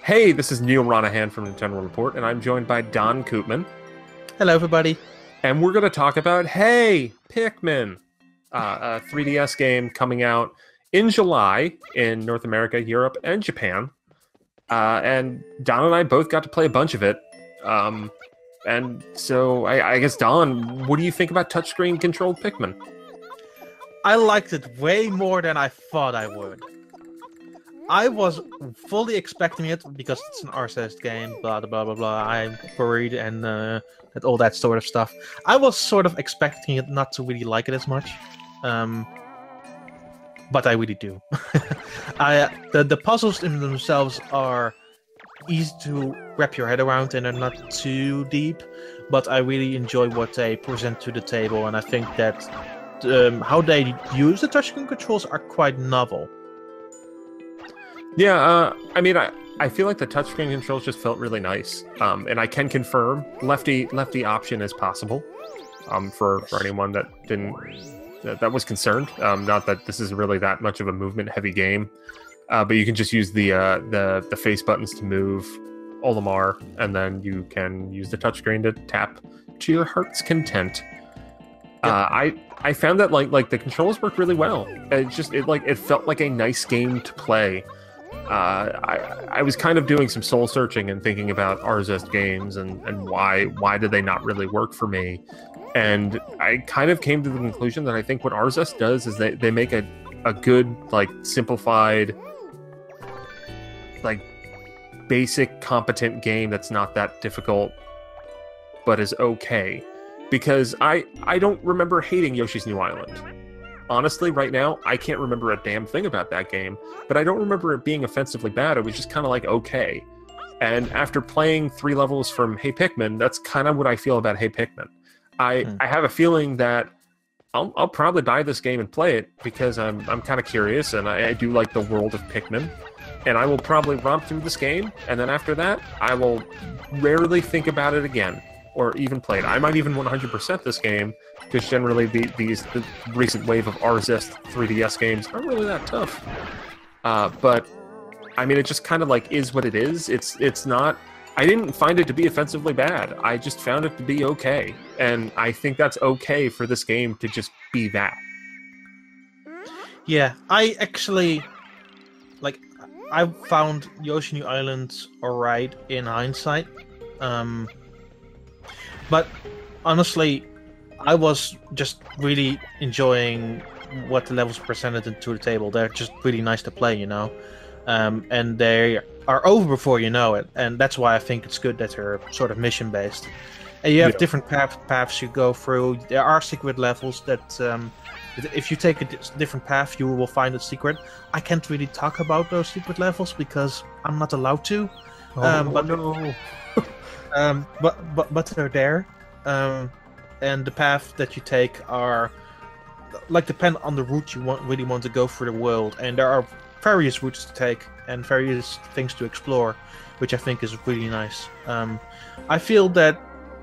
Hey, this is Neal Ronahan from Nintendo Report, and I'm joined by Don Koopman, Hello, everybody. and we're going to talk about Pikmin, a 3DS game coming out in July in North America, Europe, and Japan. And Don and I both got to play a bunch of it. And so I guess, Don, what do you think about touchscreen controlled Pikmin? I liked it way more than I thought I would. I was fully expecting it because it's an RCS game, blah, blah, blah, blah. I'm worried and all that sort of stuff. I was sort of expecting it not to really like it as much. But I really do. The puzzles in themselves are easy to wrap your head around and they're not too deep, but I really enjoy what they present to the table, and I think that how they use the touchscreen controls are quite novel. Yeah, I feel like the touchscreen controls just felt really nice. And I can confirm lefty option is possible. For anyone that didn't that was concerned. Not that this is really that much of a movement heavy game, but you can just use the face buttons to move Olimar, and then you can use the touchscreen to tap to your heart's content. Yep. I found that like the controls worked really well. It felt like a nice game to play. I was kind of doing some soul searching and thinking about Arzest games and why did they not really work for me, and I kind of came to the conclusion that I think what Arzest does is they make a good, like, simplified, like, basic competent game that's not that difficult but is okay, because I don't remember hating Yoshi's New Island. Honestly, right now, I can't remember a damn thing about that game, but I don't remember it being offensively bad. It was just kind of like, okay. And after playing 3 levels from Hey Pikmin, that's kind of what I feel about Hey Pikmin. I have a feeling that I'll probably buy this game and play it because I'm kind of curious, and I do like the world of Pikmin. And I will probably romp through this game, and then after that, I will rarely think about it again, or even play it. I might even 100% this game, because generally the recent wave of Arzest 3DS games aren't really that tough. But I mean, it just kind of like is what it is. It's not. I didn't find it to be offensively bad. I just found it to be okay, and I think that's okay for this game to just be that. Yeah, I actually like. I found Yoshi New Island alright in hindsight, but honestly, I was just really enjoying what the levels presented to the table. They're just really nice to play, and they are over before you know it. And that's why I think it's good that they're sort of mission-based. And you have different paths you go through. There are secret levels that, if you take a different path, you will find a secret. I can't really talk about those secret levels because I'm not allowed to. But no. but they're there. And the path that you take are depend on the route you really want to go through the world, and there are various routes to take and various things to explore, which I think is really nice. I feel that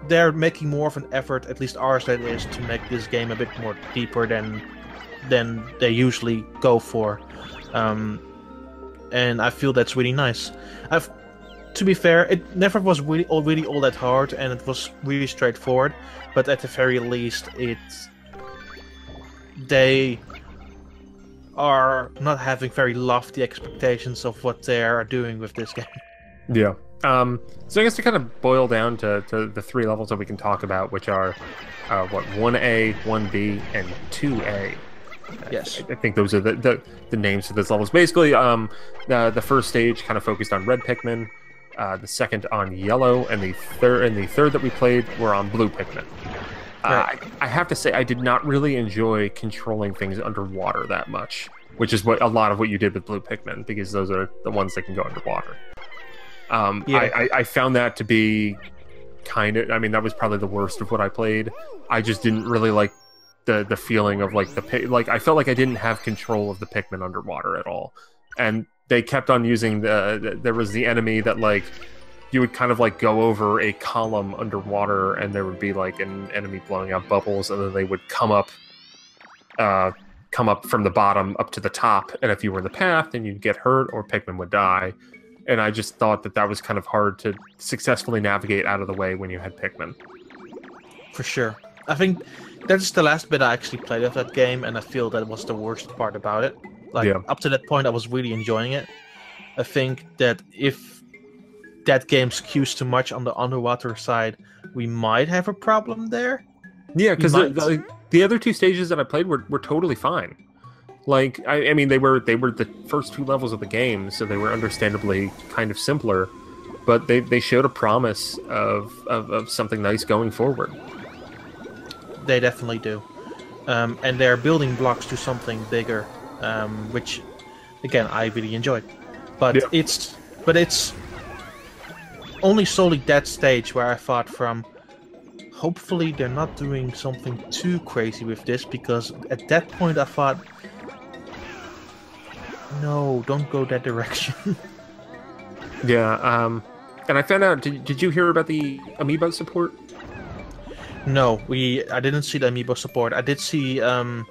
they're making more of an effort, at least ours that is, to make this game a bit more deeper than they usually go for, and I feel that's really nice. To be fair, it never was really all that hard, and it was really straightforward. But at the very least, they are not having very lofty expectations of what they are doing with this game. Yeah. So I guess to kind of boil down to the 3 levels that we can talk about, which are 1A, 1B, and 2A. Yes. I think those are the names for those levels. Basically, the first stage kind of focused on red Pikmin, the second on yellow, and the third that we played were on blue Pikmin. Right. I have to say, I did not really enjoy controlling things underwater that much, which is what a lot of what you did with blue Pikmin, because those are the ones that can go underwater. I found that to be kind of, I mean, that was probably the worst of what I played. I just didn't really like the feeling of like I felt like I didn't have control of the Pikmin underwater at all. And they kept on using there was the enemy that, like, you would kind of like go over a column underwater, and there would be like an enemy blowing out bubbles, and then they would come up from the bottom up to the top, and if you were in the path, then you'd get hurt or Pikmin would die. and I just thought that was kind of hard to successfully navigate out of the way when you had Pikmin. For sure. I think that's the last bit I actually played of that game, and I feel that was the worst part about it. Like, up to that point, I was really enjoying it. I think that if that game skews too much on the underwater side, we might have a problem there. Yeah, because the other 2 stages that I played were totally fine. Like, I mean, they were the first 2 levels of the game, so they were understandably kind of simpler, but they showed a promise of something nice going forward. They definitely do. And they're building blocks to something bigger, which, again, I really enjoyed. But it's only solely that stage where I thought from, hopefully they're not doing something too crazy with this, because at that point I thought, no, don't go that direction. Yeah, and I found out, did you hear about the amiibo support? No, I didn't see the amiibo support. I did see the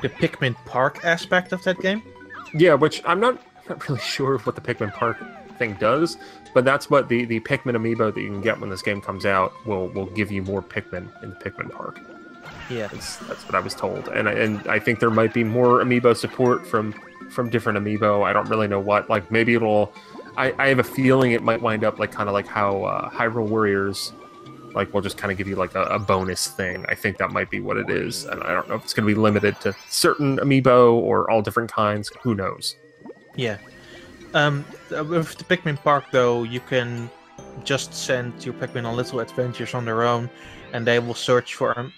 Pikmin Park aspect of that game. Yeah, which I'm not really sure what the Pikmin Park thing does, but that's what the Pikmin amiibo that you can get when this game comes out will give you more Pikmin in the Pikmin Park. Yeah, that's what I was told, and I think there might be more amiibo support from different amiibo. I don't really know what. Like, maybe it'll. I have a feeling it might wind up like kind of like how Hyrule Warriors, like, will just kind of give you like a bonus thing. I think that might be what it is, and I don't know if it's going to be limited to certain amiibo or all different kinds. Who knows? Yeah. With the Pikmin Park, though, you can just send your Pikmin on little adventures on their own, and they will search for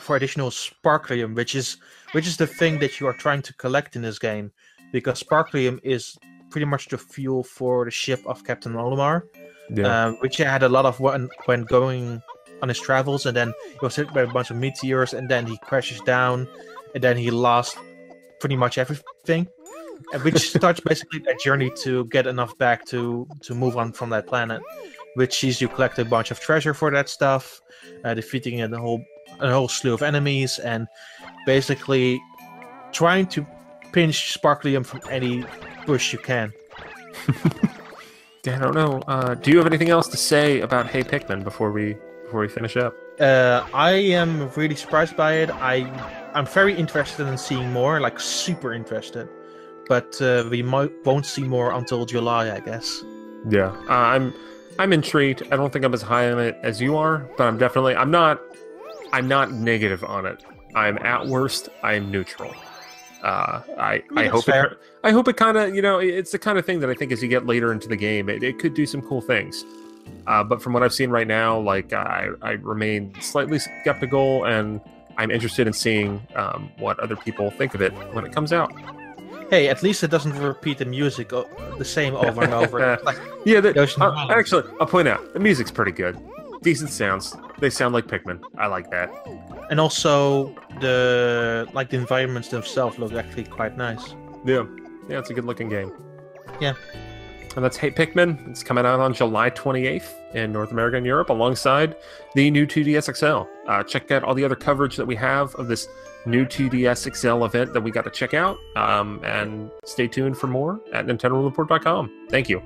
additional Sparklium, which is the thing that you are trying to collect in this game, because Sparklium is pretty much the fuel for the ship of Captain Olimar, which he had a lot of when going on his travels, and then he was hit by a bunch of meteors, and then he crashes down, and then he lost pretty much everything, which starts basically that journey to get enough back to move on from that planet, which sees you collect a bunch of treasure for that stuff, defeating a whole slew of enemies, and basically trying to pinch Sparklium from any bush you can. I don't know. Do you have anything else to say about Hey Pikmin before we finish up? I am really surprised by it. I'm very interested in seeing more, like super interested. But we won't see more until July, I guess. Yeah, I'm intrigued. I don't think I'm as high on it as you are, but I'm not negative on it. I'm at worst, I'm neutral. I hope it kind of, it's the kind of thing that I think as you get later into the game, it could do some cool things. But from what I've seen right now, like, I remain slightly skeptical, and I'm interested in seeing what other people think of it when it comes out. Hey, at least it doesn't repeat the music the same over and over. Like, yeah, actually, I'll point out, the music's pretty good. Decent sounds. They sound like Pikmin. I like that. And also, the environments themselves look actually quite nice. Yeah, it's a good-looking game. Yeah. And that's Hey Pikmin. It's coming out on July 28th in North America and Europe, alongside the new 2DS XL. Check out all the other coverage that we have of this new 2DS XL event that we got to check out. And stay tuned for more at NintendoReport.com. Thank you.